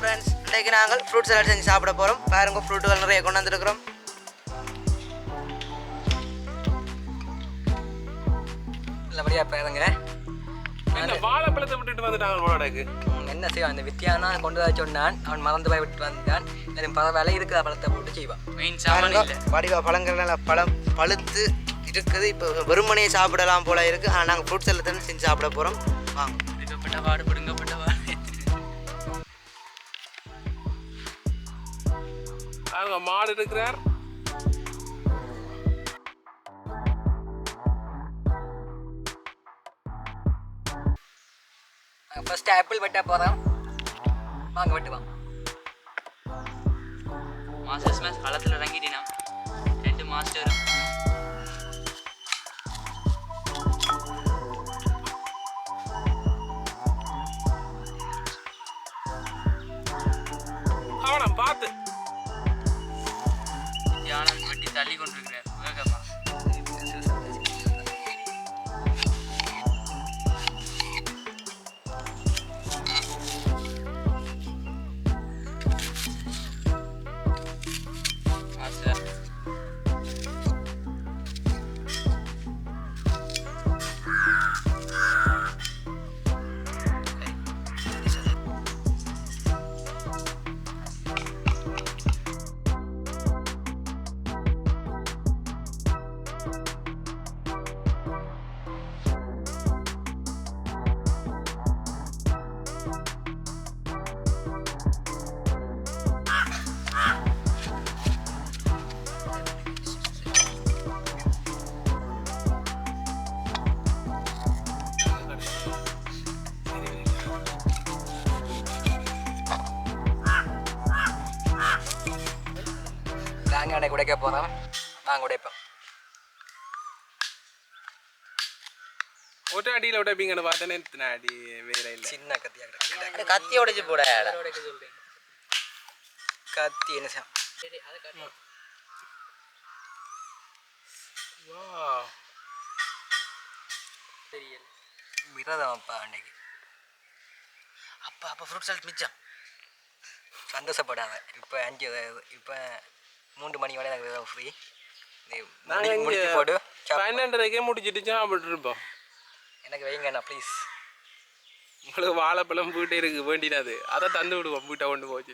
Friends, இன்றைக்கு நாங்கள் fruit salad செஞ்சு சாப்பிட போகிறோம். பாருங்க, ஃப்ரூட்டுகள் நிறைய கொண்டு வந்துருக்குறோம். நல்லபடியாக பாருங்க. என்ன வாழைப்பழத்தை விட்டுட்டு வந்துட்டாங்க போலடாக்கு. என்ன செய்வான் அந்த வித்தியானா கொண்டு வர சொன்னான், அவன் மறந்து போய் விட்டு வந்தான். எதுவும் பரவாயில்ல, இருக்கிற பழத்தை போட்டு செய்வான். மெயின் சாமான் இல்லை, வடிவா பழங்கள் பழம் பழுத்து இருக்குது. இப்போ வெறுமனையே சாப்பிடலாம் போல இருக்குது. ஆனால் நாங்கள் ஃப்ரூட் சலாட் தான் செஞ்சு சாப்பிட போகிறோம். வாங்க. பிடுங்கப்பட்ட வாடு பிடுங்கப்பட்ட வாடு. அவங்க மாடு இருக்கிறார். ஃபர்ஸ்ட் ஆப்பிள் வெட்ட போகிறோம். வாங்க வெட்டுவான். மாஸ்டர் ஸ்மாஷ் களத்தில் இறங்கிட்டினா 2 மாஸ்டரும் அவனம் பார்த்து தியானம் வெட்டி தள்ளி கொண்டிருக்கிறார் வேகமா. தேங்காய் உடைக்க போகிறோம். வாங்க உடைப்போம். ஒட்ட அடியில் உடைப்பீங்கன்னு பார்த்தேனே. அடி வேற இல்லை, சின்ன கத்தியாக கத்தி உடைச்சு போட கத்தி என்ன சார் விரதம் அப்பா அன்னைக்கு. அப்போ ஃப்ரூட் சாலட் மிச்சம். சந்தோஷப்படாத. இப்போ 3 மணி வரை எனக்கு ஃப்ரீ. நாங்கள் போடு 12:30க்கே முடிச்சுட்டு சாப்பிட்டுருப்போம். எனக்கு வைங்கண்ணா ப்ளீஸ். உங்களுக்கு வாழைப்பழம் வீட்டே இருக்கு வேண்டினது, அதை தந்து விடுவோம் வீட்டை கொண்டு போச்சு.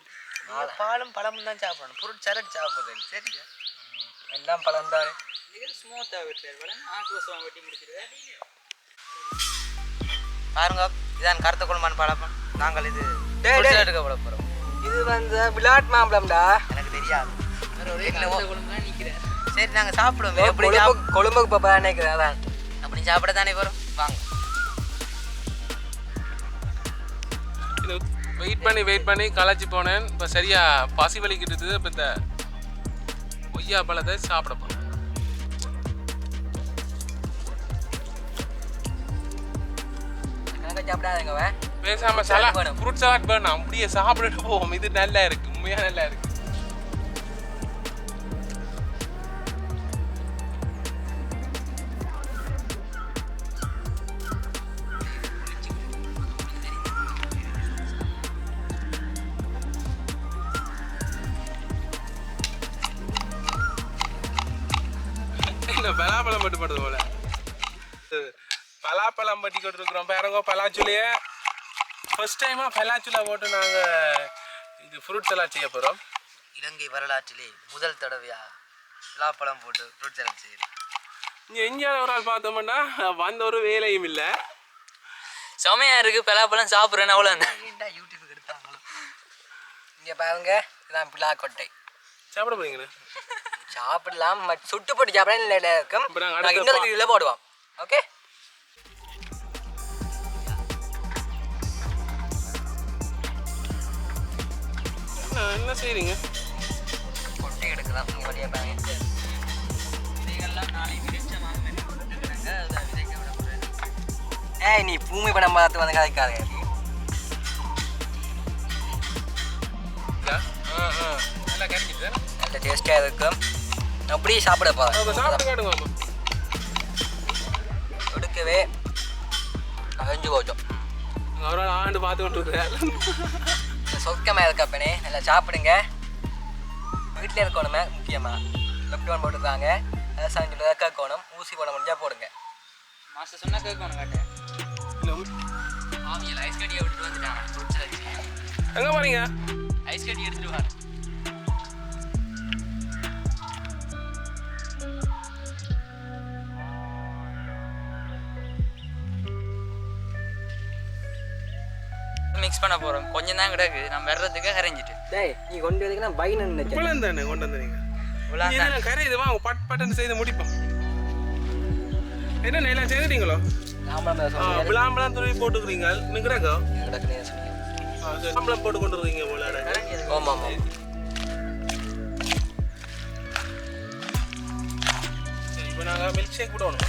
பாலும் பழமும் தான் சாப்பிடணும். ஃப்ரூட் சலாட் சாப்பிட்றேன். சரியா, எல்லாம் பழம் தான். ஸ்மூத்தாக விட்டுருவேன். ஆக்குவசம் வெட்டி முடிச்சிருவேன். பாருங்க, இதான் கருத்த குழம்பான் பழம். நாங்கள் இது எடுக்க போட போகிறோம். இது வந்து விளாட் மாம்பழம்டா. எனக்கு தெரியாது. நிற்கிறேன். சரி, நாங்கள் சாப்பிடுவோம். எப்படி கொழும்புக்கு பாப்பா நினைக்கிறேன். அதான் அப்படி சாப்பிட தானே வரும். வாங்க. வெயிட் பண்ணி களைச்சி போனேன். இப்போ சரியா பசி வலிக்கிட்டு. இப்போ இந்த கொய்யா பழத்தை சாப்பிட போனேன். சாப்பிடாதங்க பேசாம ஃப்ரூட் சலாட் வேணும். அப்படியே சாப்பிட்டுட்டு போவோம். இது நல்லா இருக்கு, உண்மையா நல்லா இருக்கு. பலாப்பழம் பட்டு படுது போல. பலாப்பழம் பட்டி கொண்டிருக்கிறோம். பாருங்க, பலாச்சுலையே ஃபர்ஸ்ட் டைமாக பலாச்சுலா போட்டு நாங்கள் இது ஃப்ரூட் சலாட் செய்ய போகிறோம். இலங்கை வரலாற்றிலே முதல் தடவையாக பலாப்பழம் போட்டு ஃப்ரூட் சலாட் செய்யணும். இங்கே எங்கேயாவது ஒரு ஆள் பார்த்தோம்னா வந்த ஒரு வேலையும் இல்லை. செமையாக இருக்குது. பலாப்பழம் சாப்பிட்றேன்னு அவ்வளோ யூடியூபுக்கு எடுத்தாங்களோ. இங்கே பாருங்க, இதான் பிலாக்கொட்டை. சாப்பிட போறீங்களே? சாப்பிடலாம், சுட்டு போட்டு சாப்பிட இருக்கும். இன்னொரு போடுவோம். ஓகே, என்ன செய்றீங்க? கொட்டை எடுக்கலாம். நீங்கள் வழியாக பாருங்க. விதைகள்லாம் நாளைக்கு ஏய், நீ பூமி படம் பார்த்து வந்து கதைக்காத. நல்லா கிடைக்குது, நல்ல டேஸ்ட்டாக இருக்கும். அப்படியே சாப்பிட சாப்பிடுங்க. எடுக்கவே அழிஞ்சு போச்சோம். அவரால் ஆண்டு பார்த்து கொண்டு இருக்கிறார். சொர்க்கமாக இருக்கப்பனே நல்லா சாப்பிடுங்க. வீட்டில் இருக்கணுமே முக்கியமாக லாக்டவுன் போட்டுருக்காங்க. அரசாங்கம் சொல்லுறதா கேட்கணும். ஊசி போட முடிஞ்சால் போடுங்க. மாஸ்டர் சொன்னால் கேட்கணும் கேட்டேன். ஆவியில் ஐஸ் கட்டியை விட்டுட்டு வந்துட்டாங்க. எங்கே போகிறீங்க? ஐஸ் கட்டி எடுத்துகிட்டு வரேன். மிக்ஸ் பண்ண போகிறோம். கொஞ்சம் தான் கிடக்கு. நான் வர்றதுக்கு கரைஞ்சிட்டு. டேய் நீ கொண்டு வரதுக்கு நான் பையன் நினைச்சேன். இவ்வளோ தானே கொண்டு வந்துறீங்க. இதெல்லாம் கரையுது வாங்க பட்டுன்னு செய்து முடிப்போம். என்ன எல்லாம் செய்துட்டீங்களோ? விளாம்பலாம் துணி போட்டுக்கிறீங்க. நிற்கிறாக்கோ விளாம்பலாம் போட்டு கொண்டு இருக்கீங்க போல. ஆமாம் ஆமாம். சரி இப்போ நாங்கள் மில்க் ஷேக் விடணும்.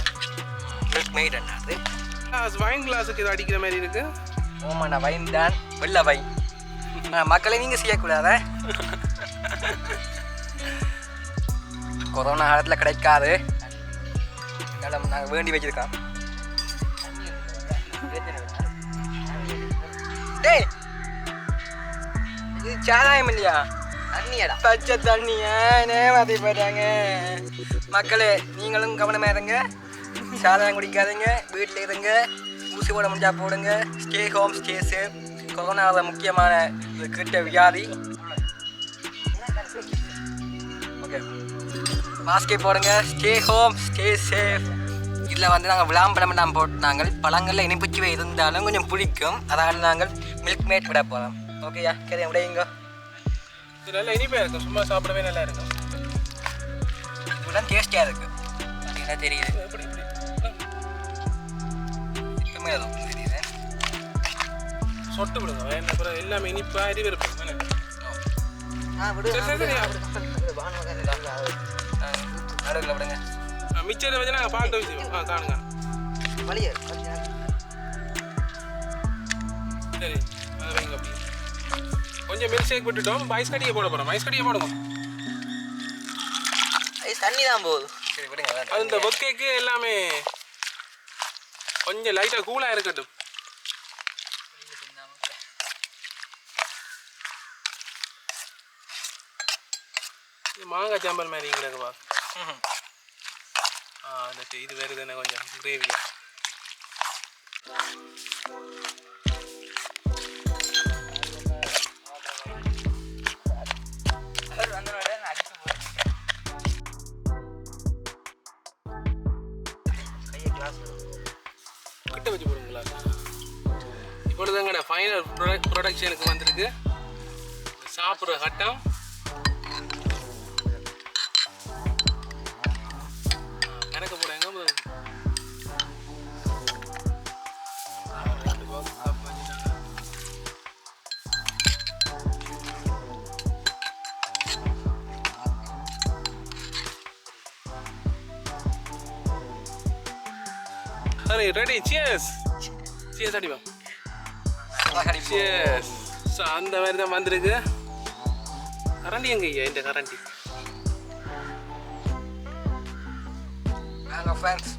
மில்க் மெய்ட் என்ன அது? வைன் கிளாஸுக்கு இது அடிக்கிற மாதிரி இருக்கு. ஓமாண்ணா வைன் தான். வெள்ளை வைன். மக்களை நீங்கள் செய்யக்கூடாத. கொரோனா காலத்தில் கிடைக்காது. நாங்கள் வேண்டி வச்சிருக்கோம். டேய் இது சாராயம் இல்லையா? தண்ணியடா. பச்சை தண்ணியா நேவாதி போயிட்டாங்க. மக்களே நீங்களும் கவனமாக இருங்க. சாராயம் குடிக்காதீங்க. வீட்டில் இருங்க. ஊசி போட முடிஞ்சா போடுங்க. Stay home stay safe. கொரோனாவில் முக்கியமான கிட்ட வியாதி. ஓகே மாஸ்கே போடுங்க. Stay home stay safe. இதில் வந்து நாங்கள் விளாம்பரம் நாம் போட்டு பழங்களில் இனிப்புச்சுவை இருந்தாலும் கொஞ்சம் பிடிக்கும். அதனால் நாங்கள் மில்க் மேட் விட போகிறோம். ஓகேயா சரி விடையுங்க. இது நல்லா இனிப்பாக இருக்கும். சும்மா சாப்பிடவே நல்லா இருக்கும். இப்படிலாம் டேஸ்டியாக இருக்குது. அப்படின்னா தெரியுது. எப்படி சுத்தமே அதுவும் தெரியுது. சொட்டு விடுங்க. வேணும் அப்புறம் எல்லாமே இனிப்பாக அறிவிருப்போம். நடுவில் விடுங்க. மிச்சத்தை வச்சு நாங்கள் பால்ட்ட வச்சுக்கோம். காணுங்க வழியே சரி அதை வைங்க. அப்படி கொஞ்சம் மில்க் ஷேக் விட்டுட்டோம். ஐஸ் கட்டியை போட போகிறோம். ஐஸ் கட்டியை போடுங்க. ஐஸ் தண்ணி தான் போகுது. சரி விடுங்க. அது இந்த பொக்கேக்கு எல்லாமே கொஞ்சம் லைட்டாக கூலாக இருக்கட்டும். மாங்காய் சாம்பல் மாதிரி இங்கேப்பா. அந்த இது வேறு தானே கொஞ்சம் கிரேவியா. கிட்ட வச்சு போடுங்களா? இப்பொழுதுங்கடா ஃபைனல் ப்ரொடக்ஷனுக்கு வந்திருக்கு. சாப்பிட்ற கட்டம் கணக்கு போட எங்க சரி ரெடி. சியர்ஸ் சியர்ஸ் அடிப்பா. சியர்ஸ். ஸோ அந்த மாதிரி தான் வந்திருக்கு. கரண்டி எங்க ஐயா? இந்த கரண்டி வாங்க ஃப்ரெண்ட்ஸ்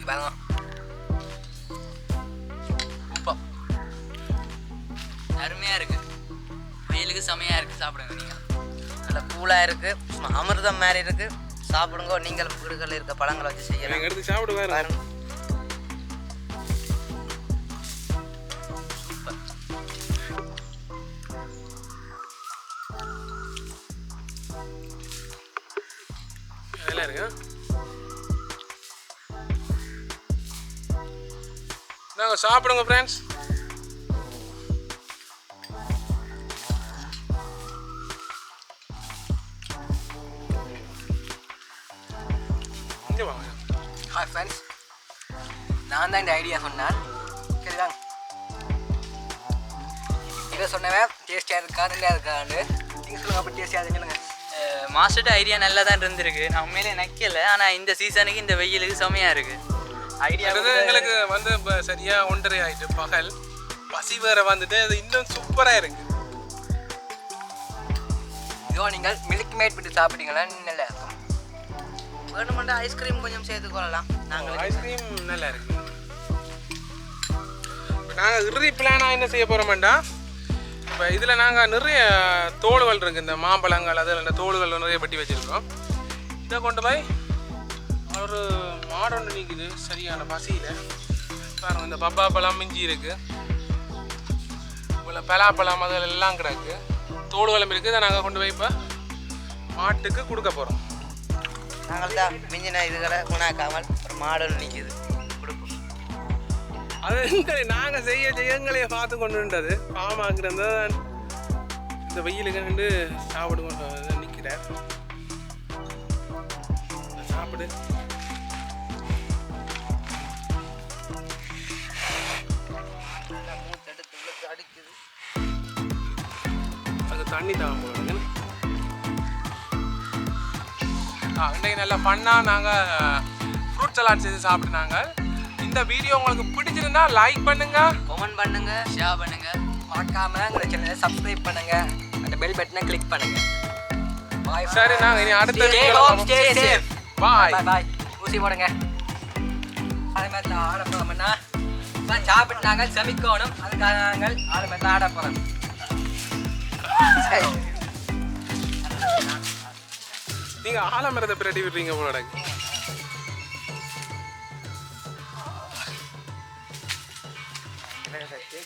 வாங்க. உப்பா அருமையாக இருக்குது. வெயிலுக்கு செமையாக இருக்குது. சாப்பிடுங்க. நீங்கள் நல்லா கூலாக இருக்குது. சும்மா அமிர்தம் மாதிரி இருக்குது. சாப்பிடுங்க. நீங்கள் வீடுகளில் இருக்க பழங்களை வச்சு செய்யலாம். எடுத்து சாப்பிடுவாரு. நல்லா இருக்கு. நாங்கள் சாப்பிடுங்க ஃப்ரெண்ட்ஸ். ஹாய் ஃப்ரெண்ட்ஸ், நான் தான் இந்த ஐடியா சொன்னேன். சரிதாங்க. இதை சொன்னவன் டேஸ்டியாக இருக்கா நல்லா இருக்கான்னு நீங்கள் சொல்லுங்கள். அப்படி டேஸ்டியாக சொல்லுங்கள். மாஸ்டர்ட ஐடியா நல்லா தான் இருந்திருக்கு. நான் உண்மையிலே நிற்கலை. ஆனால் இந்த சீசனுக்கு இந்த வெயிலுக்கு செமையாக இருக்குது. ஐடியா எங்களுக்கு வந்து சரியா 1:30 ஆயிட்டு பகல். பசி வேற வந்துட்டு அது இன்னும் சூப்பராக இருக்கு. இதோ நீங்கள் மில்க் மேட் விட்டு சாப்பிட்டீங்களா நல்லா இருக்கும். வேணுமெண்டா ஐஸ்கிரீம் கொஞ்சம் சேர்த்துக்கொள்ளலாம். நாங்கள் ஐஸ்கிரீம் நல்லா இருக்கு. நாங்கள் இறுதி பிளானாக என்ன செய்ய போகிறோம்டா, இப்போ இதில் நாங்கள் நிறைய தோடுகள் இருக்குது, இந்த மாம்பழங்கள் அதில் இந்த தோடுகள் நிறைய வெட்டி வச்சுருக்கோம். இதை கொண்டு போய் ஒரு மாடு ஒன்று நிற்குது சரியான பசியில். பாருங்கள், இந்த பப்பா பழம் மிஞ்சி இருக்குது, இவ்வளோ பலாப்பழம் அதில் எல்லாம் கிடக்கு, தோடுகளும் இருக்குது. இதை நாங்கள் கொண்டு போய் இப்போ மாட்டுக்கு கொடுக்க போகிறோம். நாங்கள் தான் மிஞ்சின இதுகளை உணாக்காமல் ஒரு மாடு ஒன்று நிற்கிது கொடுப்போம். அது நாங்கள் செய்ய எங்களையே பார்த்து கொண்டுன்றது பாமாங்கிறது இந்த வெயிலுக்கு நின்று சாப்பிடு கொண்டு நிற்கிறேன். சாப்பிடு. அடிக்குது, அது தண்ணி தான் போடுங்க. இன்றைக்கு நல்லா ஃபன்னாக நாங்கள் ஃப்ரூட் சலாட் செய்து சாப்பிட்னாங்க. இந்த வீடியோ உங்களுக்கு பிடிச்சிருந்தா லைக் பண்ணுங்க, கமெண்ட் பண்ணுங்க, ஷேர் பண்ணுங்க, மறக்காம எங்களை சேனலை சப்ஸ்கிரைப் பண்ணுங்க, அந்த பெல் பட்டனை கிளிக் பண்ணுங்க. பாய். சரி, நாங்கள் இனி அடுத்த பாய் பாய். ஊசி போடுங்க. அதே மாதிரி ஆட போகிறோம்னா சாப்பிட்டு நாங்கள் சமைக்கணும், அதுக்காக நாங்கள் ஆடு மாதிரி ஆட போகிறோம். நீங்கள் ஆலமரத்தை பிரட்டி விடுறீங்க போல. சரி.